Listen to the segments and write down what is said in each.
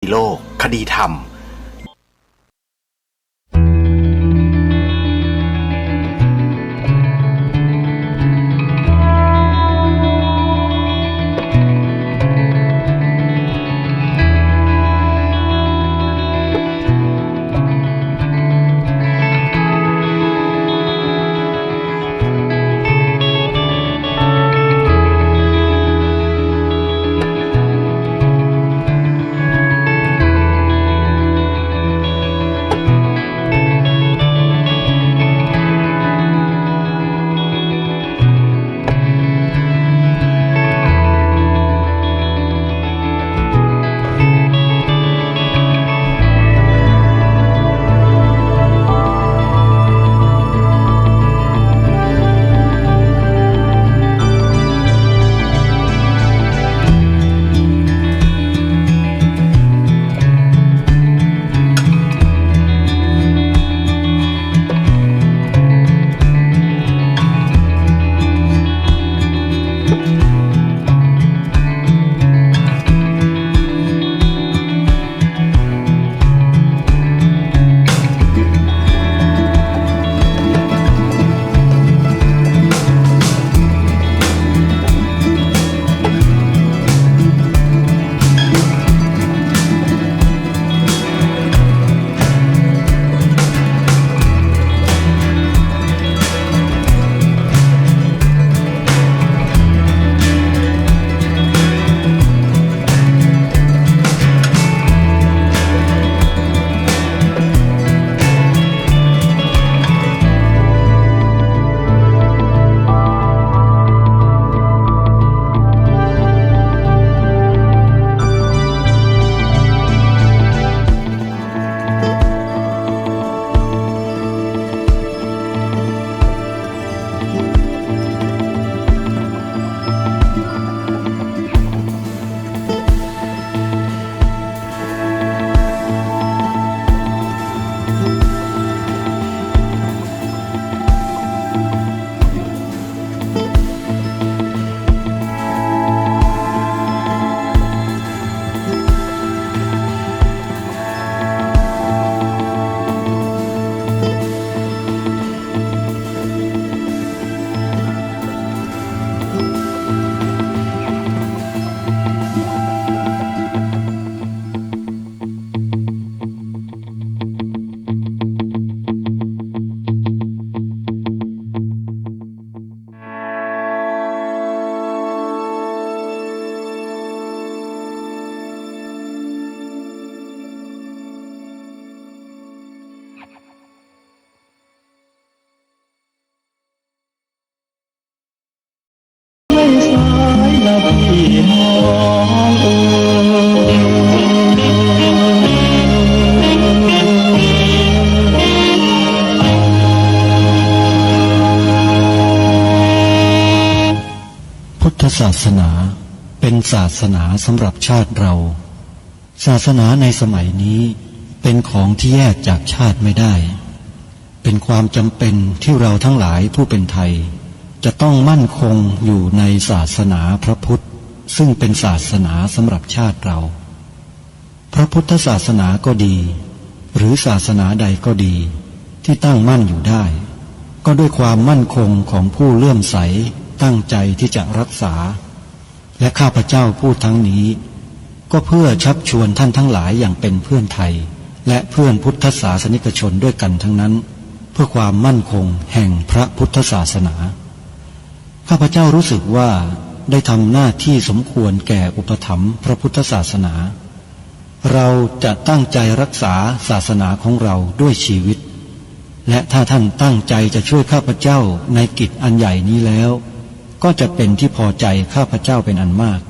โลกคดีธรรมพุทธศาสนาเป็นศาสนาสำหรับชาติเราศาสนาในสมัยนี้เป็นของที่แยกจากชาติไม่ได้เป็นความจำเป็นที่เราทั้งหลายผู้เป็นไทยจะต้องมั่นคงอยู่ในศาสนาพระพุทธซึ่งเป็นศาสนาสำหรับชาติเราพระพุทธศาสนาก็ดีหรือศาสนาใดก็ดีที่ตั้งมั่นอยู่ได้ก็ด้วยความมั่นคงของผู้เลื่อมใสตั้งใจที่จะรักษาและข้าพเจ้าพูดทั้งนี้ก็เพื่อชักชวนท่านทั้งหลายอย่างเป็นเพื่อนไทยและเพื่อนพุทธศาสนิกชนด้วยกันทั้งนั้นเพื่อความมั่นคงแห่งพระพุทธศาสนาข้าพเจ้ารู้สึกว่าได้ทำหน้าที่สมควรแก่อุปถัมภ์พระพุทธศาสนาเราจะตั้งใจรักษาศาสนาของเราด้วยชีวิตและถ้าท่านตั้งใจจะช่วยข้าพเจ้าในกิจอันใหญ่นี้แล้วก็จะเป็นที่พอใจข้าพเจ้าเป็นอันมาก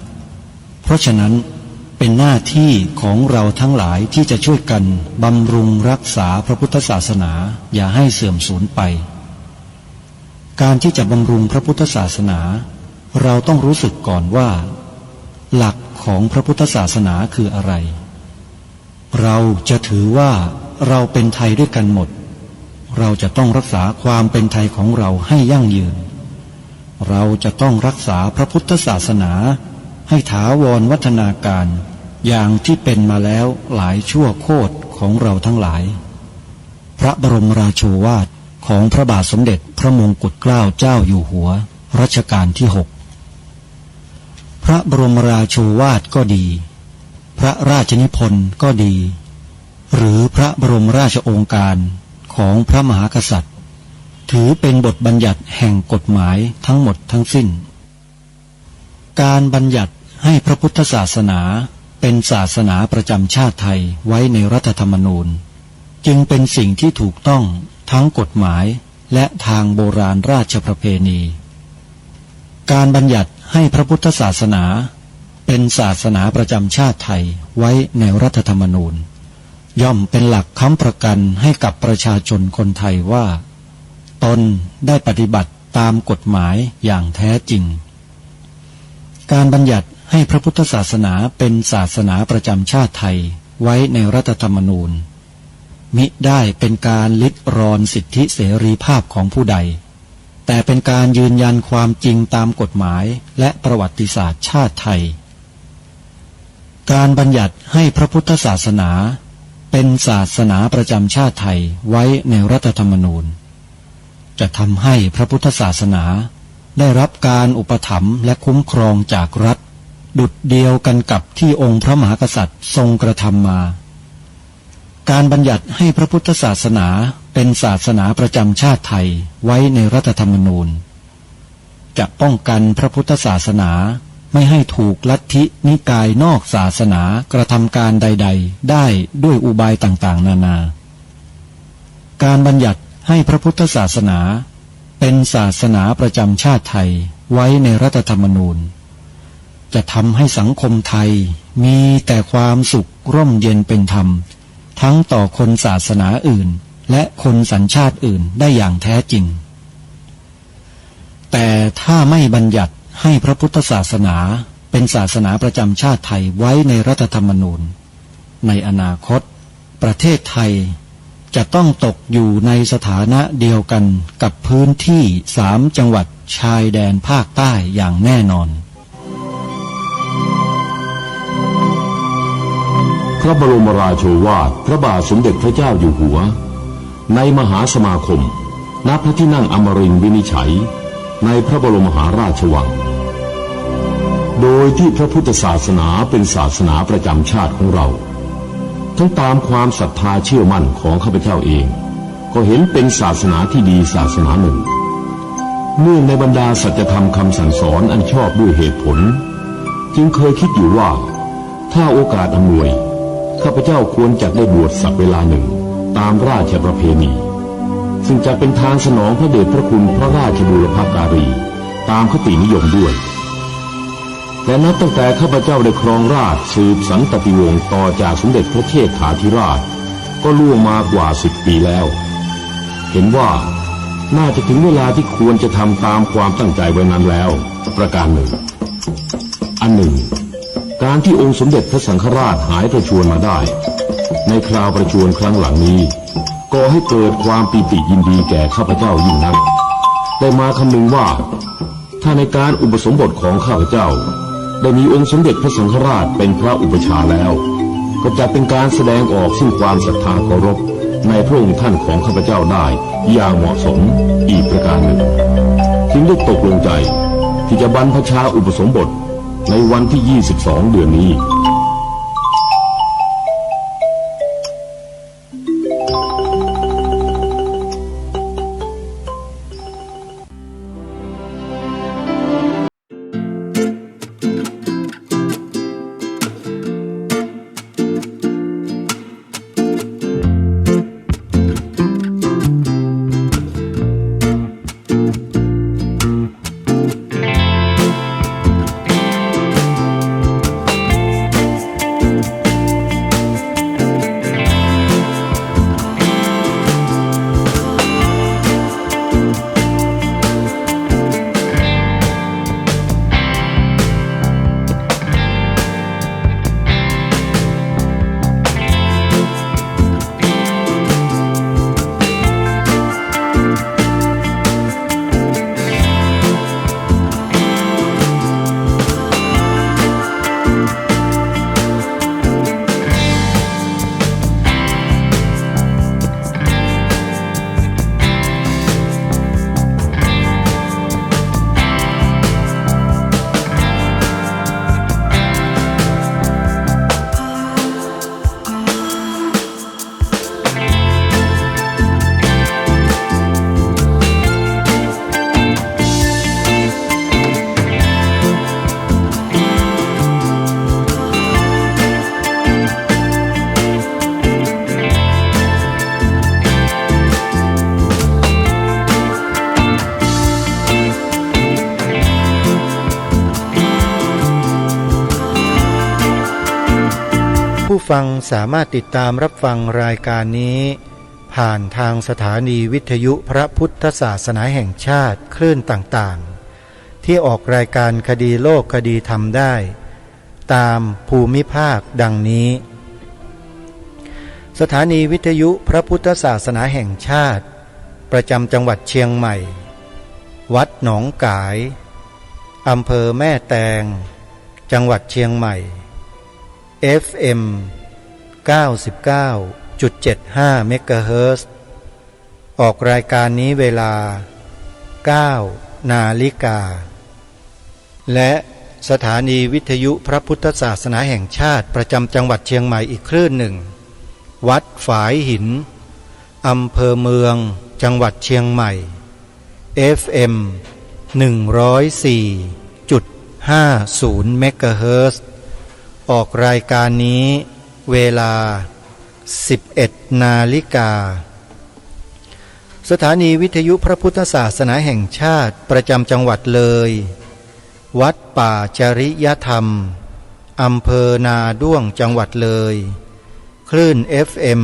เพราะฉะนั้นเป็นหน้าที่ของเราทั้งหลายที่จะช่วยกันบำรุงรักษาพระพุทธศาสนาอย่าให้เสื่อมสูญไปการที่จะบำรุงพระพุทธศาสนาเราต้องรู้สึกก่อนว่าหลักของพระพุทธศาสนาคืออะไรเราจะถือว่าเราเป็นไทยด้วยกันหมดเราจะต้องรักษาความเป็นไทยของเราให้ยั่งยืนเราจะต้องรักษาพระพุทธศาสนาให้ถาวรวัฒนาการ อย่างที่เป็นมาแล้วหลายชั่วโคตรของเราทั้งหลาย พระบรมราโชวาทของพระบาทสมเด็จพระมงกุฎเกล้าเจ้าอยู่หัวรัชกาลที่ 6พระบรมราโชวาทก็ดีพระราชนิพนธ์ก็ดีหรือพระบรมราชโองการของพระมหากษัตริย์ถือเป็นบทบัญญัติแห่งกฎหมายทั้งหมดทั้งสิ้นการบัญญัติให้พระพุทธศาสนาเป็นศาสนาประจำชาติไทยไว้ในรัฐธรรมนูญจึงเป็นสิ่งที่ถูกต้องทั้งกฎหมายและทางโบราณราชประเพณีการบัญญัติให้พระพุทธศาสนาเป็นศาสนาประจำชาติไทยไว้ในรัฐธรรมนูญย่อมเป็นหลักค้ำประกันให้กับประชาชนคนไทยว่าตนได้ปฏิบัติตามกฎหมายอย่างแท้จริงการบัญญัติให้พระพุทธศาสนาเป็นศาสนาประจำชาติไทยไว้ในรัฐธรรมนูญมิได้เป็นการลิดรอนสิทธิเสรีภาพของผู้ใดแต่เป็นการยืนยันความจริงตามกฎหมายและประวัติศาสตร์ชาติไทยการบัญญัติให้พระพุทธศาสนาเป็นศาสนาประจำชาติไทยไว้ในรัฐธรรมนูญจะทำให้พระพุทธศาสนาได้รับการอุปถัมภ์และคุ้มครองจากรัฐดุจเดียวกันกับที่องค์พระมหากษัตริย์ทรงกระทำมาการบัญญัติให้พระพุทธศาสนาเป็นศาสนาประจำชาติไทยไว้ในรัฐธรรมนูญจะป้องกันพระพุทธศาสนาไม่ให้ถูกลัทธินิกายนอกศาสนากระทำการใดๆได้ด้วยอุบายต่างๆนานาการบัญญัติให้พระพุทธศาสนาเป็นศาสนาประจำชาติไทยไว้ในรัฐธรรมนูญจะทำให้สังคมไทยมีแต่ความสุขร่มเย็นเป็นธรรมทั้งต่อคนศาสนาอื่นและคนสัญชาติอื่นได้อย่างแท้จริงแต่ถ้าไม่บัญญัติให้พระพุทธศาสนาเป็นศาสนาประจำชาติไทยไว้ในรัฐธรรมนูญในอนาคตประเทศไทยจะต้องตกอยู่ในสถานะเดียวกันกับพื้นที่3 จังหวัดชายแดนภาคใต้อย่างแน่นอนพระบรมราโชวาทพระบาทสมเด็จพระเจ้าอยู่หัวในมหาสมาคมณพระที่นั่งอมรินทร์วินิจฉัยในพระบรมมหาราชวังโดยที่พระพุทธศาสนาเป็นศาสนาประจำชาติของเราทั้งตามความศรัทธาเชื่อมั่นของข้าพเจ้าเองก็เห็นเป็นศาสนาที่ดีศาสนาหนึ่งเนื่องในบรรดาสัจธรรมคำสั่งสอนอันชอบด้วยเหตุผลจึงเคยคิดอยู่ว่าถ้าโอกาสอำนวยข้าพเจ้าควรจะได้บวชสักเวลาหนึ่งตามราชประเพณีซึ่งจะเป็นทางสนองพระเดชพระคุณพระราชบูรพการีตามคตินิยมด้วยแต่นับตั้งแต่ข้าพเจ้าได้ครองราชย์สืบสันตติวงศ์ต่อจากสมเด็จพระเทพฐาธิราชก็ล่วงมากว่า10 ปีแล้วเห็นว่าน่าจะถึงเวลาที่ควรจะทำตามความตั้งใจไว้นั้นแล้วประการหนึ่งอันหนึ่งการที่องค์สมเด็จพระสังฆราชหายประชวรมาได้ในคราวประชวรครั้งหลังนี้ก่อให้เกิดความปีติยินดีแก่ข้าพเจ้ายิ่งนักได้มาคำนึงว่าถ้าในการอุปสมบทของข้าพเจ้าได้มีองค์สมเด็จพระสังฆราชเป็นพระอุปชฌาย์แล้วก็จะเป็นการแสดงออกซึ่งความศรัทธาเคารพในพระองค์ท่านของข้าพเจ้าได้อย่างเหมาะสมอีกประการหนึ่งจึงได้ตกลงใจที่จะบรรพชาอุปสมบทในวันที่ 22 เดือนนี้ ฟังสามารถติดตามรับฟังรายการนี้ผ่านทางสถานีวิทยุพระพุทธศาสนาแห่งชาติคลื่นต่างๆที่ออกรายการคดีโลกคดีธรรมได้ตามภูมิภาคดังนี้สถานีวิทยุพระพุทธศาสนาแห่งชาติประจำจังหวัดเชียงใหม่วัดหนองกายอำเภอแม่แตงจังหวัดเชียงใหม่ FM 99.75 เมกะเฮิรตซ์ออกรายการนี้เวลา 9 นาฬิกาและสถานีวิทยุพระพุทธศาสนาแห่งชาติประจำจังหวัดเชียงใหม่อีกคลื่นหนึ่งวัดฝายหินอำเภอเมืองจังหวัดเชียงใหม่ FM 104.50 เมกะเฮิรตซ์ออกรายการนี้เวลา 11 นาฬิกาสถานีวิทยุพระพุทธศาสนาแห่งชาติประจำจังหวัดเลยวัดป่าจริยธรรมอำเภอนาด้วงจังหวัดเลยคลื่น FM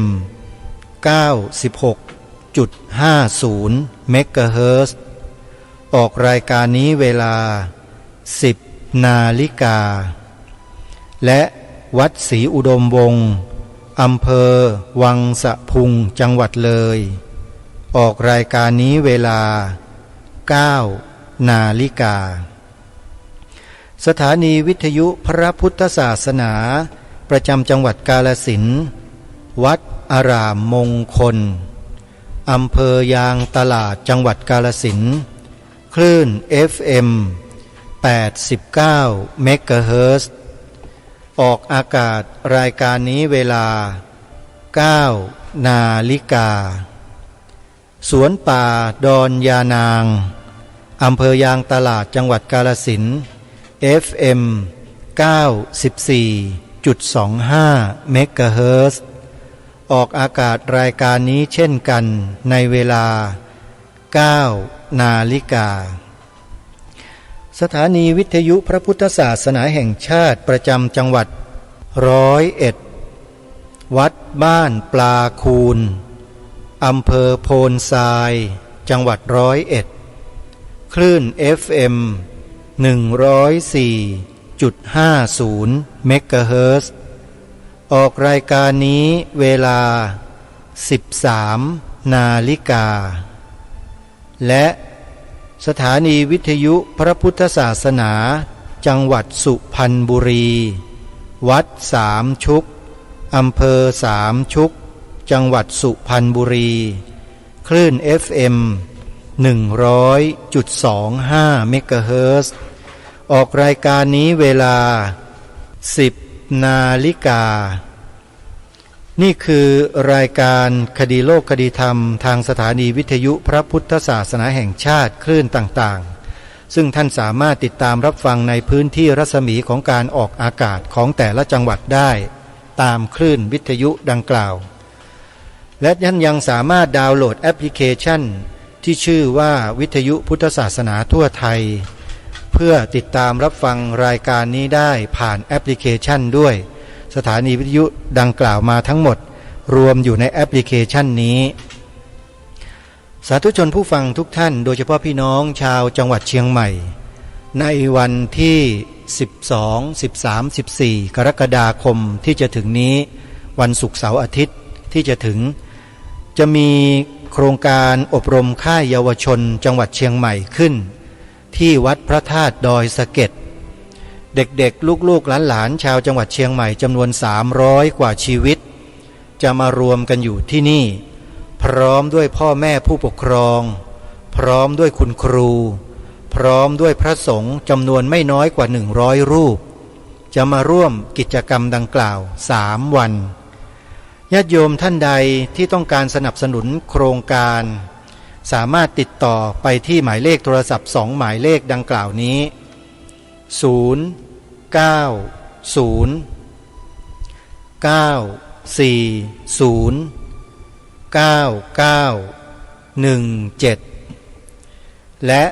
96.50 เมกะเฮิรตซ์ออกรายการนี้เวลา 10 นาฬิกาและวัดศรีอุดมวงศ์อำเภอวังสะพุงจังหวัดเลยออกรายการนี้เวลา 9 นาฬิกาสถานีวิทยุพระพุทธศาสนาประจำจังหวัดกาฬสินธุ์วัดอารามมงคลอำเภอยางตลาดจังหวัดกาฬสินธุ์คลื่น FM 89 เมกะเฮิรตซ์ออกอากาศรายการนี้เวลา 9 นาฬิกาสวนป่าดอนยานางอำเภอยางตลาดจังหวัดกาฬสินธุ์ FM 94.25 เมกะเฮิรตซ์ออกอากาศรายการนี้เช่นกันในเวลา 9 นาฬิกาสถานีวิทยุพระพุทธศาสนาแห่งชาติประจำจังหวัด101วัดบ้านปลาคูนอำเภอโพนทรายจังหวัด101คลื่น FM 104.50 เมกะเฮิรตซ์ออกรายการนี้เวลา 13 นาฬิกาและสถานีวิทยุพระพุทธศาสนาจังหวัดสุพรรณบุรีวัดสามชุกอำเภอสามชุกจังหวัดสุพรรณบุรีคลื่น FM 100.25 เมกะเฮิรตซ์ออกรายการนี้เวลา 10 นาฬิกานี่คือรายการคดีโลกคดีธรรมทางสถานีวิทยุพระพุทธศาสนาแห่งชาติคลื่นต่างๆซึ่งท่านสามารถติดตามรับฟังในพื้นที่รัศมีของการออกอากาศของแต่ละจังหวัดได้ตามคลื่นวิทยุดังกล่าวและท่านยังสามารถดาวน์โหลดแอปพลิเคชันที่ชื่อว่าวิทยุพุทธศาสนาทั่วไทยเพื่อติดตามรับฟังรายการนี้ได้ผ่านแอปพลิเคชันด้วยสถานีวิทยุดังกล่าวมาทั้งหมดรวมอยู่ในแอปพลิเคชันนี้สาธุชนผู้ฟังทุกท่านโดยเฉพาะพี่น้องชาวจังหวัดเชียงใหม่ในวันที่12, 13, 14 กรกฎาคมที่จะถึงนี้วันศุกร์เสาร์อาทิตย์ที่จะถึงจะมีโครงการอบรมค่ายเยาวชนจังหวัดเชียงใหม่ขึ้นที่วัดพระธาตุดอยสะเก็ดเด็กๆลูกๆหลานๆชาวจังหวัดเชียงใหม่จำนวน300 กว่าชีวิตจะมารวมกันอยู่ที่นี่พร้อมด้วยพ่อแม่ผู้ปกครองพร้อมด้วยคุณครูพร้อมด้วยพระสงฆ์จำนวนไม่น้อยกว่า100 รูปจะมาร่วมกิจกรรมดังกล่าว3 วันญาติโยมท่านใดที่ต้องการสนับสนุนโครงการสามารถติดต่อไปที่หมายเลขโทรศัพท์2 หมายเลขดังกล่าวนี้090909917และ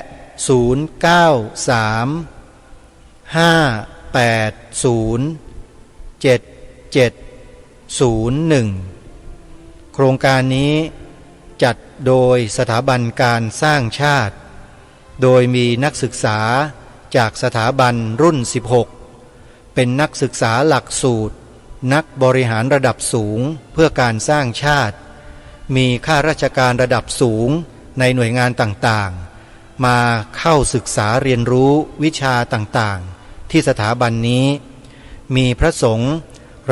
0935807777 โครงการนี้จัดโดยสถาบันการสร้างชาติโดยมีนักศึกษาจากสถาบันรุ่น 16เป็นนักศึกษาหลักสูตรนักบริหารระดับสูงเพื่อการสร้างชาติมีข้าราชการระดับสูงในหน่วยงานต่างๆมาเข้าศึกษาเรียนรู้วิชาต่างๆที่สถาบันนี้มีพระสงฆ์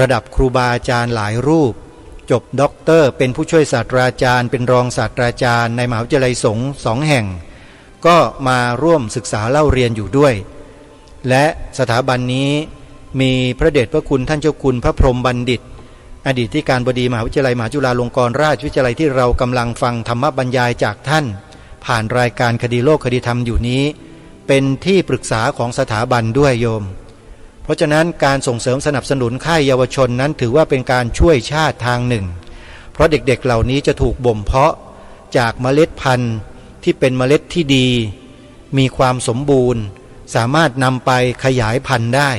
ระดับครูบาอาจารย์หลายรูปจบด็อกเตอร์เป็นผู้ช่วยศาสตราจารย์เป็นรองศาสตราจารย์ในมหาวิทยาลัยสงฆ์2 แห่งก็มาร่วมศึกษาเล่าเรียนอยู่ด้วยและสถาบันนี้มีพระเดชพระคุณท่านเจ้าคุณพระพรหมบัณฑิตอดีตที่การบดีมหาวิทยาลัยมหาจุฬาลงกรณราชวิทยาลัยที่เรากำลังฟังธรรมบรรยายจากท่านผ่านรายการคดีโลกคดีธรรมอยู่นี้เป็นที่ปรึกษาของสถาบันด้วยโยมเพราะฉะนั้นการส่งเสริมสนับสนุนค่ายเยาวชนนั้นถือว่าเป็นการช่วยชาติทางหนึ่งเพราะเด็กๆเหล่านี้จะถูกบ่มเพาะจากเมล็ดพันธุ์ที่เป็นเมล็ดที่ดีมีความสมบูรณ์สามารถนำไปขยายพันธุ์ได้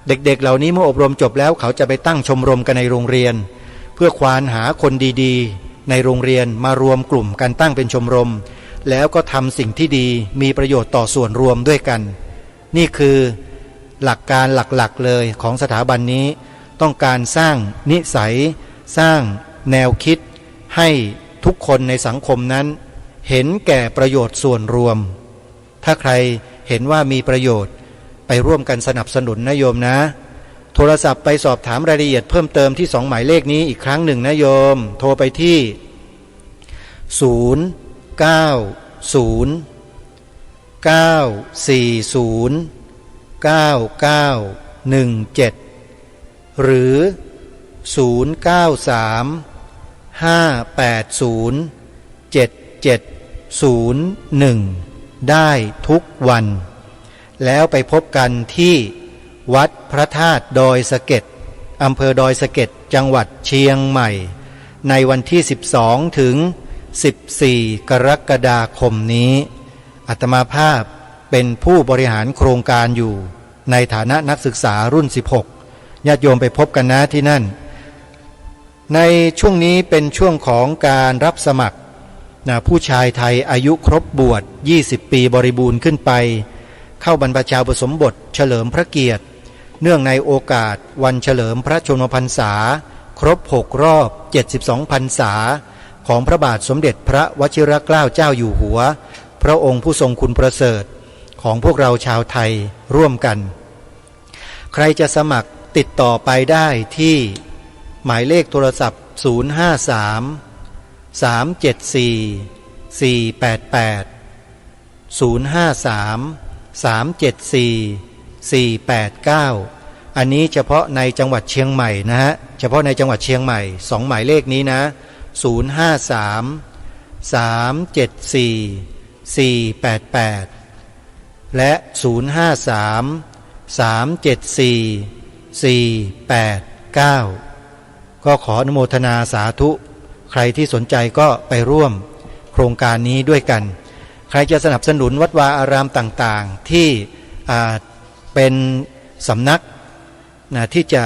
เด็กๆเหล่านี้เมื่ออบรมจบแล้วเขาจะไปตั้งชมรมกันในโรงเรียนเพื่อควานหาคนดีๆในโรงเรียนมารวมกลุ่มกันตั้งเป็นชมรมแล้วก็ทำสิ่งที่ดีมีประโยชน์ต่อส่วนรวมด้วยกันนี่คือหลักการหลักๆเลยของสถาบันนี้ต้องการสร้างนิสัยสร้างแนวคิดให้ทุกคนในสังคมนั้นเห็นแก่ประโยชน์ส่วนรวมถ้าใครเห็นว่ามีประโยชน์ไปร่วมกันสนับสนุนนะโยมนะโทรศัพท์ไปสอบถามรายละเอียดเพิ่มเติมที่2 หมายเลขนี้อีกครั้งหนึ่งนะโยมโทรไปที่092-940-9917หรือ093-580-7701ได้ทุกวันแล้วไปพบกันที่วัดพระธาตุดอยสะเก็ดอำเภอดอยสะเก็ดจังหวัดเชียงใหม่ในวันที่12ถึง14กรกฎาคมนี้อาตมาภาพเป็นผู้บริหารโครงการอยู่ในฐานะนักศึกษารุ่น16ญาติโยมไปพบกันนะที่นั่นในช่วงนี้เป็นช่วงของการรับสมัครผู้ชายไทยอายุครบบวช20 ปีบริบูรณ์ขึ้นไปเข้าบรรพชาอุปสมบทเฉลิมพระเกียรติเนื่องในโอกาสวันเฉลิมพระชนมพรรษาครบ6 รอบ72 พรรษาของพระบาทสมเด็จพระวชิรเกล้าเจ้าอยู่หัวพระองค์ผู้ทรงคุณประเสริฐของพวกเราชาวไทยร่วมกันใครจะสมัครติดต่อไปได้ที่หมายเลขโทรศัพท์053-374-488 อันนี้เฉพาะในจังหวัดเชียงใหม่นะฮะเฉพาะในจังหวัดเชียงใหม่2 หมายเลขนี้นะ053-374-488และ053-374-489ก็ขออนุโมทนาสาธุใครที่สนใจก็ไปร่วมโครงการนี้ด้วยกันใครจะสนับสนุนวัดวาอารามต่างๆที่เป็นสำนักที่จะ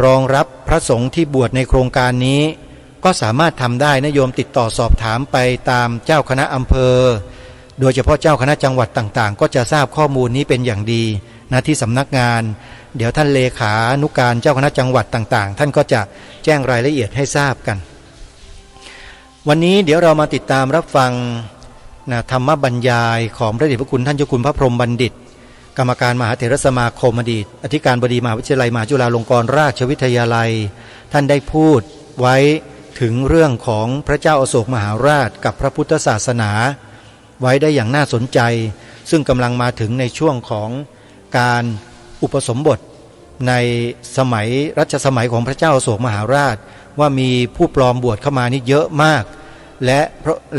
รองรับพระสงฆ์ที่บวชในโครงการนี้ก็สามารถทำได้นะโยมติดต่อสอบถามไปตามเจ้าคณะอำเภอโดยเฉพาะเจ้าคณะจังหวัดต่างๆก็จะทราบข้อมูลนี้เป็นอย่างดีนะที่สำนักงานเดี๋ยวท่านเลขานุการเจ้าคณะจังหวัดต่างๆท่านก็จะแจ้งรายละเอียดให้ทราบกันวันนี้เดี๋ยวเรามาติดตามรับฟังธรรมบรรยายของพระเดชพระคุณท่านเจ้าคุณพระพรหมบัณฑิตกรรมการมหาเถรสมาคมอดีตอธิการบดีมหาวิทยาลัยมหาจุฬาลงกรณราชวิทยาลัยท่านได้พูดไว้ถึงเรื่องของพระเจ้าอโศกมหาราชกับพระพุทธศาสนาไว้ได้อย่างน่าสนใจซึ่งกำลังมาถึงในช่วงของการอุปสมบทในสมัยรัชสมัยของพระเจ้าอโศกมหาราชว่ามีผู้ปลอมบวชเข้ามานี่เยอะมากแ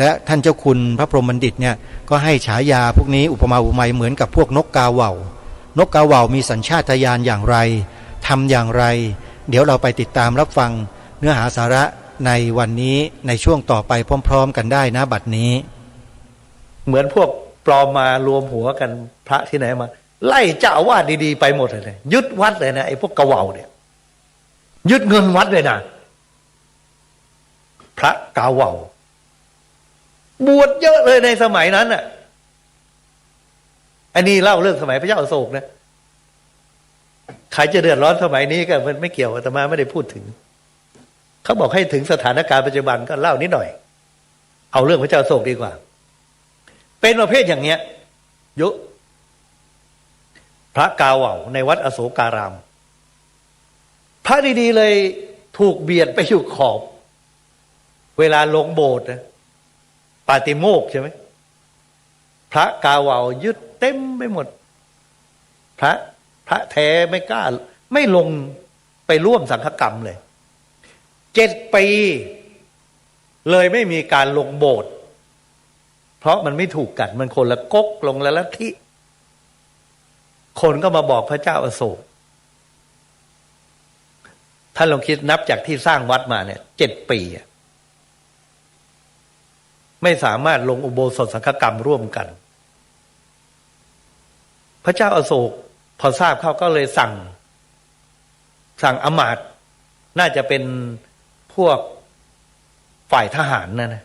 ละท่านเจ้าคุณพระพรหมบัณฑิตเนี่ยก็ให้ฉายาพวกนี้อุปมาอุปไมยเหมือนกับพวกนกกาเหว่านกกาเหว่ามีสัญชาตญาณอย่างไรทำอย่างไรเดี๋ยวเราไปติดตามรับฟังเนื้อหาสาระในวันนี้ในช่วงต่อไปพร้อมๆกันได้นะบัดนี้เหมือนพวกปลอมมารวมหัวกันพระที่ไหนมาไล่เจ้าอาวาสดีๆไปหมดเลยยึดวัดเลยนะไอ้พวกกะเหว่าเนี่ย ยึดเงินวัดเลยนะพระกาเหว่าบวชเยอะเลยในสมัยนั้นอ่ะอันนี้เล่าเรื่องสมัยพระเจ้าอโศกนะใครจะเดือดร้อนสมัยนี้ก็มันไม่เกี่ยวอาตมาไม่ได้พูดถึงเขาบอกให้ถึงสถานการณ์ปัจจุบันก็เล่านิดหน่อยเอาเรื่องพระเจ้าอโศกดีกว่าเป็นประเภทอย่างเนี้ยเยอะพระกาเหว่าในวัดอโศการามพระดีๆเลยถูกเบียดไปอยู่ขอบเวลาลงโบสถ์นะปาติโมกข์ใช่ไหมพระกาเหว่ายึดเต็มไปหมดพระแท้ไม่กล้าไม่ลงไปร่วมสังฆกรรมเลย7 ปีเลยไม่มีการลงโบสถ์เพราะมันไม่ถูกกันมันคนละก๊กลงละลัทธิคนก็มาบอกพระเจ้าอโศกท่านลองคิดนับจากที่สร้างวัดมาเนี่ย7 ปีไม่สามารถลงอุโบสถสังฆกรรมร่วมกันพระเจ้าอโศกพอทราบเขาก็เลยสั่งอมาตย์น่าจะเป็นพวกฝ่ายทหารนะ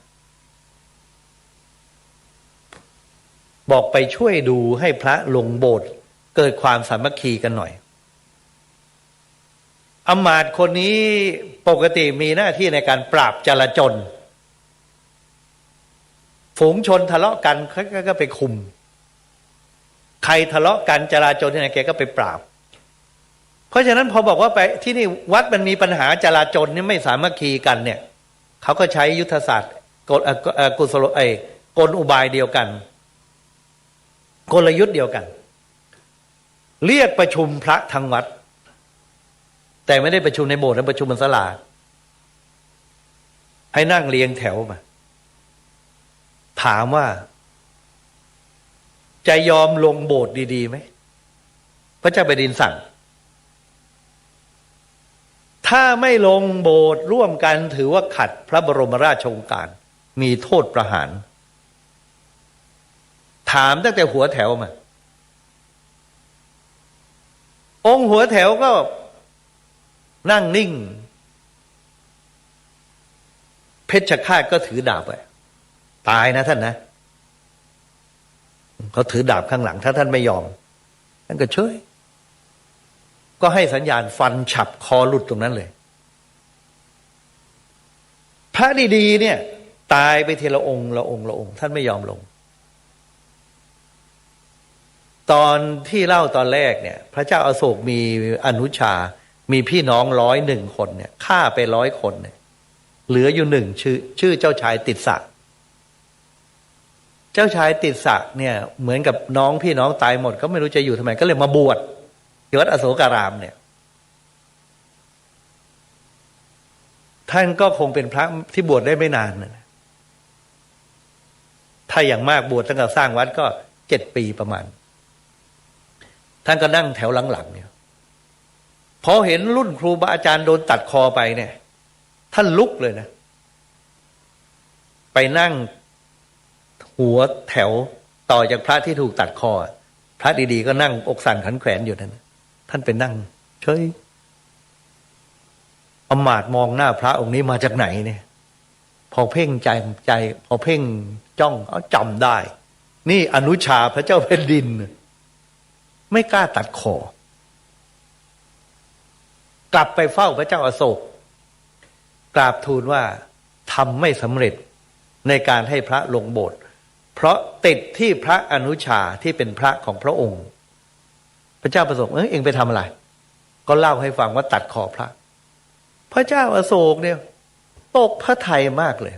บอกไปช่วยดูให้พระลงโบสถ์เกิดความสามัคคีกันหน่อยอมาตย์คนนี้ปกติมีหน้าที่ในการปราบจลาจลฝูงชนทะเลาะกันเขาก็ไปคุมใครทะเลาะกันจลาจลที่ไหนแกก็ไปปราบเพราะฉะนั้นพอบอกว่าไปที่นี่วัดมันมีปัญหาจลาจลนี่ไม่สามัคคีกันเนี่ยเขาก็ใช้ยุทธศาสตร์กลอุบายเดียวกันกลยุทธ์เดียวกันเรียกประชุมพระทางวัดแต่ไม่ได้ประชุมในโบสถ์นะประชุมบนศาลาให้นั่งเรียงแถวมาถามว่าจะยอมลงโบสถ์ดีๆไหมพระเจ้าแผ่นดินสั่งถ้าไม่ลงโบสถ์ร่วมกันถือว่าขัดพระบรมราชโองการมีโทษประหารถามตั้งแต่หัวแถวมาองค์หัวแถวก็นั่งนิ่งเพชฌฆาตก็ถือดาบไปตายนะท่านนะเขาถือดาบข้างหลังถ้าท่านไม่ยอมท่านก็เฉยก็ให้สัญญาณฟันฉับคอหลุดตรงนั้นเลยพระดีๆเนี่ยตายไปทีละองค์ละองค์ละองค์ท่านไม่ยอมลงตอนที่เล่าตอนแรกเนี่ยพระเจ้าอโศกมีอนุชามีพี่น้อง101 คนเนี่ยฆ่าไป100 คนเนี่ยเหลืออยู่1ชื่อเจ้าชายติสสะเจ้าชายติสสะเนี่ยเหมือนกับน้องพี่น้องตายหมดก็ไม่รู้จะอยู่ทำไมก็เลยมาบวชที่วัดอโศการามเนี่ยท่านก็คงเป็นพระที่บวชได้ไม่นานนะถ้าอย่างมากบวชตั้งแต่สร้างวัดก็7 ปีประมาณท่านก็นั่งแถวหลังๆเนี่ยพอเห็นรุ่นครูบาอาจารย์โดนตัดคอไปเนี่ยท่านลุกเลยนะไปนั่งหัวแถวต่อจากพระที่ถูกตัดคอพระดีๆก็นั่งอกสั่นขันแขวนอยู่นั่นท่านไปนั่งเฉยอมาตย์มองหน้าพระองค์นี้มาจากไหนเนี่ยพอเพ่งใจพอเพ่งจ้องจำได้นี่อนุชาพระเจ้าแผ่นดินไม่กล้าตัดคอกลับไปเฝ้าพระเจ้าอโศกกราบทูลว่าทำไม่สำเร็จในการให้พระลงโบสถ์เพราะติดที่พระอนุชาที่เป็นพระของพระองค์พระเจ้าประสงค์เอ็งไปทำอะไรก็เล่าให้ฟังว่าตัดคอพระพระเจ้าอโศกเนี่ยตกพระทัยมากเลย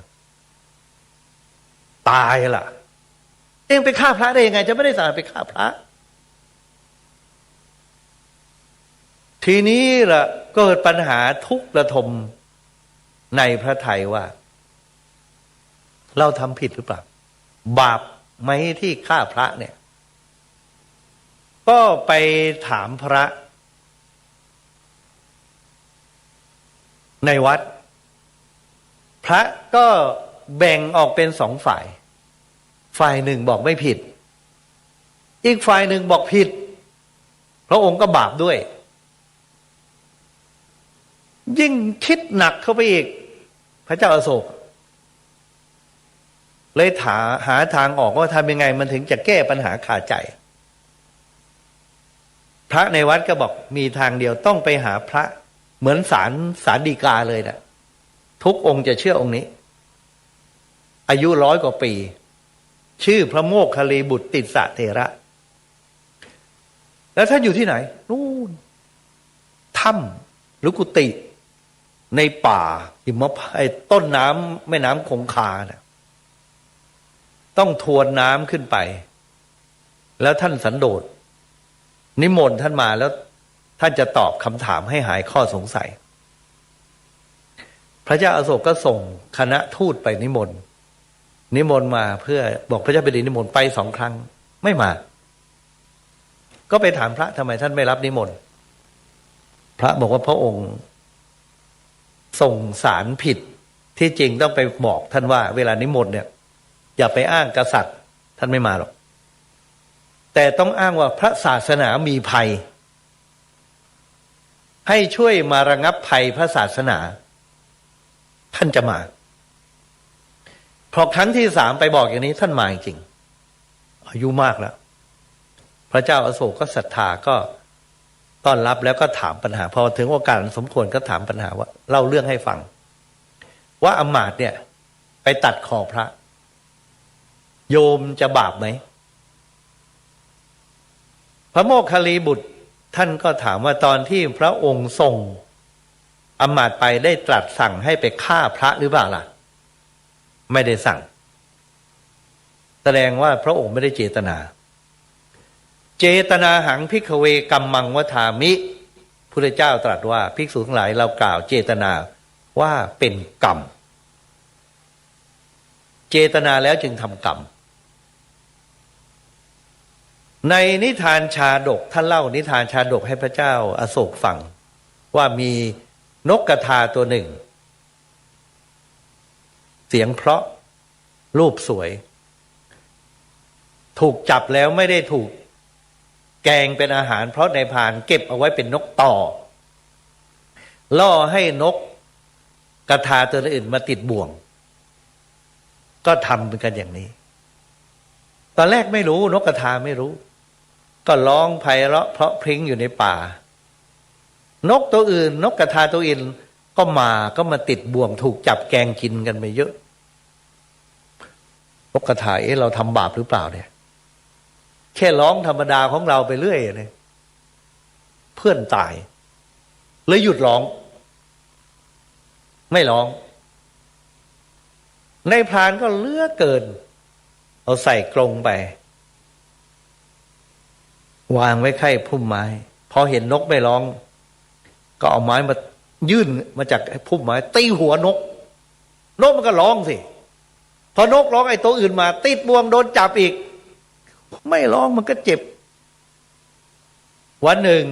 ตายล่ะเอ็งไปฆ่าพระได้ยังไงจะไม่ได้สั่งไปฆ่าพระทีนี้ล่ะเกิดปัญหาทุกข์ระทมในพระทัยว่าเราทำผิดหรือเปล่าบาปไหมที่ฆ่าพระเนี่ยก็ไปถามพระในวัดพระก็แบ่งออกเป็น2 ฝ่ายฝ่ายหนึ่งบอกไม่ผิดอีกฝ่ายหนึ่งบอกผิดพระองค์ก็บาปด้วย ยิ่งคิดหนักเข้าไปอีกพระเจ้าอโศกเลยหาทางออกว่าทำยังไงมันถึงจะแก้ปัญหาขาดใจพระในวัดก็บอกมีทางเดียวต้องไปหาพระเหมือนศาลฎีกาเลยนะทุกองค์จะเชื่อองค์นี้อายุ100 กว่าปีชื่อพระโมคคัลลีบุตรติสสะเถระแล้วท่านอยู่ที่ไหนนู่นถ้ำหรือกุฏิในป่าหิมพานต์ต้นน้ำแม่น้ำคงคานะต้องทวนน้ำขึ้นไปแล้วท่านสันโดษนิมนต์ท่านมาแล้วท่านจะตอบคำถามให้หายข้อสงสัยพระเจ้าอโศกก็ส่งคณะทูตไปนิมนต์มาเพื่อบอกพระเจ้าแผ่นดินนิมนต์ไป2 ครั้งไม่มาก็ไปถามพระทำไมท่านไม่รับนิมนต์พระบอกว่าพระองค์ส่งสารผิดที่จริงต้องไปบอกท่านว่าเวลานิมนต์เนี่ยอย่าไปอ้างกษัตริย์ท่านไม่มาหรอกแต่ต้องอ้างว่าพระศาสนามีภัยให้ช่วยมาระงับภัยพระศาสนาท่านจะมาพอครั้งที่3ไปบอกอย่างนี้ท่านมาจริงอายุมากแล้วพระเจ้าอโศกก็ศรัทธาก็ต้อนรับแล้วก็ถามปัญหาพอถึงโอกาสสมควรก็ถามปัญหาว่าเล่าเรื่องให้ฟังว่าอมาตย์เนี่ยไปตัดคอพระโยมจะบาปไหมพระโมคคัลลีบุตรท่านก็ถามว่าตอนที่พระองค์ส่งอมาตย์ไปได้ตรัสสั่งให้ไปฆ่าพระหรือเปล่าล่ะไม่ได้สั่งแสดงว่าพระองค์ไม่ได้เจตนาเจตนาหังภิกขเวกัมมังวทามิพุทธเจ้าตรัสว่าภิกษุทั้งหลายเรากล่าวเจตนาว่าเป็นกรรมเจตนาแล้วจึงทำกรรมในนิทานชาดกท่านเล่านิทานชาดกให้พระเจ้าอโศกฟังว่ามีนกกระทาตัวหนึ่งเสียงเพราะรูปสวยถูกจับแล้วไม่ได้ถูกแกงเป็นอาหารเพราะนายพรานเก็บเอาไว้เป็นนกต่อล่อให้นกกระทาตัวอื่นมาติดบ่วงก็ทำเป็นกันอย่างนี้ตอนแรกไม่รู้นกกระทาไม่รู้ก็ร้องไพเราะเพราะพริ้งอยู่ในป่านกตัวอื่นนกกระทาตัวอื่นก็มาติดบ่วงถูกจับแกงกินกันไปเยอะนกกระทาเราทำบาปหรือเปล่าเนี่ยแค่ร้องธรรมดาของเราไปเรื่อยเนี่ยเพื่อนตายเลยหยุดร้องไม่ร้องในพรานก็เลือกเกินเอาใส่กรงไปวางไว้ใกล้พุ่มไม้พอเห็นนกไม่ร้องก็เอาไม้มายื่นมาจากพุ่มไม้ตีหัวนกมันก็ร้องสิพอนกร้องไอ้ตัวอื่นมาติดบ่วงโดนจับอีกไม่ร้องมันก็เจ็บวันหนึ่ง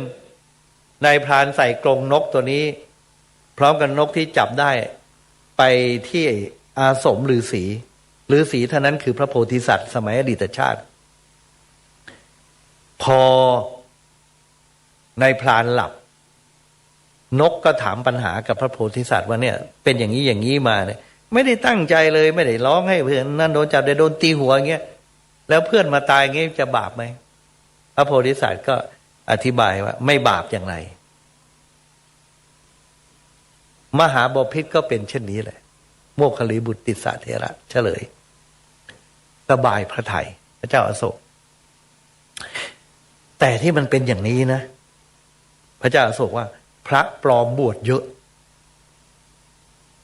นายพรานใส่กรงนกตัวนี้พร้อมกับนกที่จับได้ไปที่อาสมฤาษีเท่านั้นคือพระโพธิสัตว์สมัยอดีตชาติพอนายพรานหลับนกก็ถามปัญหากับพระโพธิสัตว์ว่าเนี่ยเป็นอย่างนี้มาเนี่ยไม่ได้ตั้งใจเลยไม่ได้ร้องให้เพื่อนนั่นโดนจับได้โดนตีหัวอย่างเงี้ยแล้วเพื่อนมาตายอย่างงี้จะบาปไหมพระโพธิสัตว์ก็อธิบายว่าไม่บาปอย่างไรมหาบพิตรก็เป็นเช่นนี้แหละโมคคัลลีบุตรติสสะเถระเฉลยสบายพระทัยพระเจ้าอโศกแต่ที่มันเป็นอย่างนี้นะพระเจ้าอโศกว่าพระปลอมบวชเยอะ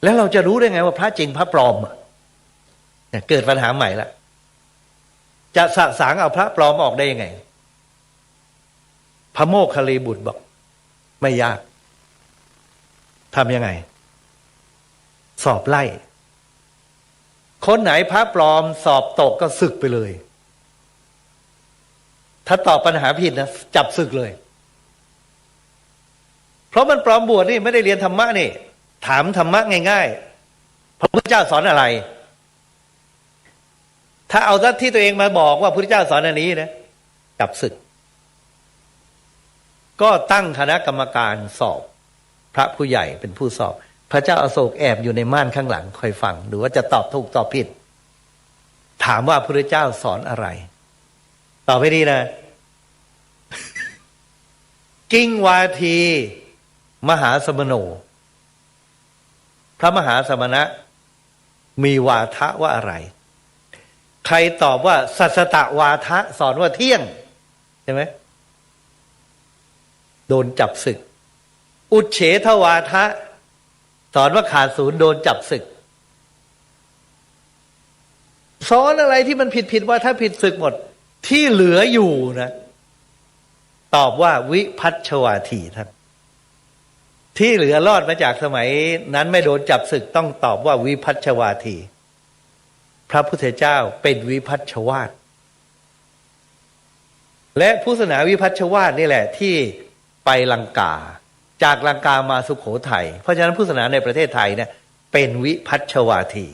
แล้วเราจะรู้ได้ไงว่าพระจริงพระปลอมเกิดปัญหาใหม่ละจะสะสางเอาพระปลอมออกได้ยังไงพระโมคคัลลีบุตรบอกไม่ยากทำยังไงสอบไล่คนไหนพระปลอมสอบตกก็สึกไปเลยถ้าตอบปัญหาผิดนะจับสึกเลยเพราะมันปลอมบวชนี่ไม่ได้เรียนธรรมะนี่ถามธรรมะง่ายๆพระพุทธเจ้าสอนอะไรถ้าเอาที่ตัวเองมาบอกว่าพระพุทธเจ้าสอนอันนี้นะจับสึกก็ตั้งคณะกรรมการสอบ พระผู้ใหญ่เป็นผู้สอบ พระเจ้าอโศกแอบอยู่ในม่านข้างหลังคอยฟังดูว่าจะตอบถูกตอบผิด ถามว่าพระพุทธเจ้าสอนอะไรตอบให้ดีนะ กิ้งวาทีมหาสมโน พระมหาสมณะมีวาทะว่าอะไรใครตอบว่าสัสตะวาทะสอนว่าเที่ยงใช่ไหมโดนจับศึกอุเฉทวาทะสอนว่าขาดศูนย์โดนจับศึกสอนอะไรที่มันผิดว่าถ้าผิดศึกหมดที่เหลืออยู่นะตอบว่าวิพัชชวาทีท่านที่เหลือรอดมาจากสมัยนั้นไม่โดนจับศึกต้องตอบว่าวิพัชชวาทีพระพุทธเจ้าเป็นวิพัชชวาทและพุทธศาสนาวิพัชชวาทนี่แหละที่ไปลังกาจากลังกามาสุโขทัยเพราะฉะนั้นพุทธศาสนาในประเทศไทยเนี่ยเป็นวิพัชชวาที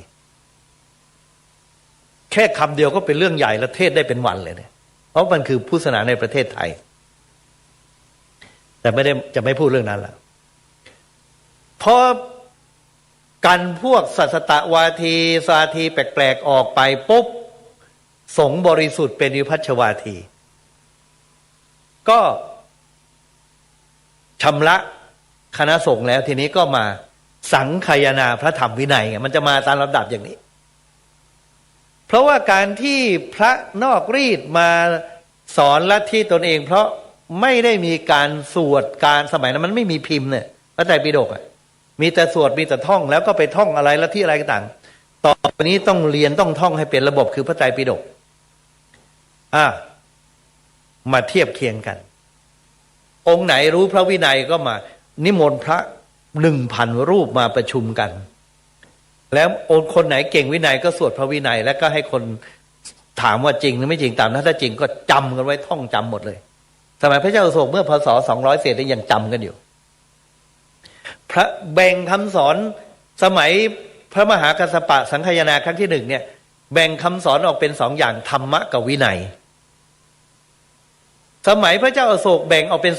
แค่คำเดียวก็เป็นเรื่องใหญ่และเทศได้เป็นวันเลยเนี่ยเพราะมันคือพุทธศาสนาในประเทศไทยแต่ไม่ได้จะไม่พูดเรื่องนั้นละพอกันพวกสัสตวาทีสาทีแปลกๆออกไปปุ๊บสงฆ์บริสุทธิ์เป็นวิพัชชวาทีก็ชำระคณะสงฆ์แล้วทีนี้ก็มาสังคายนาพระธรรมวินัยไงมันจะมาตามลำดับอย่างนี้เพราะว่าการที่พระนอกรีดมาสอนลัทธิตนเองเพราะไม่ได้มีการสวดการสมัยนั้นมันไม่มีพิมพ์เนี่ยพระไตรปิฎกมีแต่สวดมีแต่ท่องแล้วก็ไปท่องอะไรลัทธิอะไรต่างต่อไปนี้ต้องเรียนต้องท่องให้เป็นระบบคือพระไตรปิฎกมาเทียบเคียงกันองค์ไหนรู้พระวินัยก็มานิมนต์พระ 1,000 รูปมาประชุมกันแล้วคนไหนเก่งวินัยก็สวดพระวินัยแล้วก็ให้คนถามว่าจริงหรือไม่จริงตามนั้นถ้าจริงก็จำกันไว้ท่องจำหมดเลยสมัยพระเจ้าอโศกเมื่อพศ200เศษยังจำกันอยู่พระแบ่งคำสอนสมัยพระมหากัสสปะสังคายนาครั้งที่1เนี่ยแบ่งคำสอนออกเป็น2อย่างธรรมะกับวินัยสมัยพระเจ้าอโศกแบ่งออกเป็น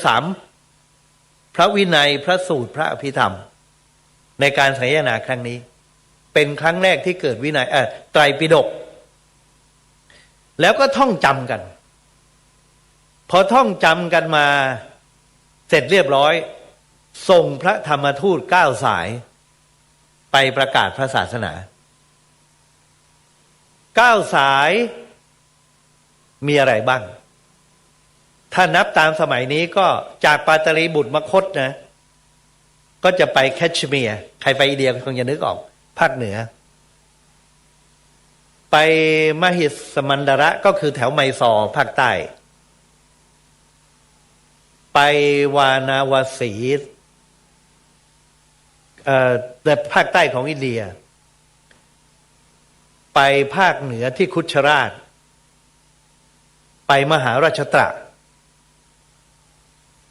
3พระวินัยพระสูตรพระอภิธรรมในการสังคายนาครั้งนี้เป็นครั้งแรกที่เกิดวินัยไตรปิฎกแล้วก็ท่องจำกันพอท่องจำกันมาเสร็จเรียบร้อยส่งพระธรรมทูต9 สายไปประกาศพระศาสนา9 สายมีอะไรบ้างถ้านับตามสมัยนี้ก็จากปาตลีบุตรมคธนะก็จะไปแคชเมียร์ใครไปอินเดียคงจะนึกออกภาคเหนือไปมหิสมันดาระก็คือแถวไมซอร์ภาคใต้ไปวานาวสีแต่ภาคใต้ของอินเดียไปภาคเหนือที่คุชราชไปมหาราชตระ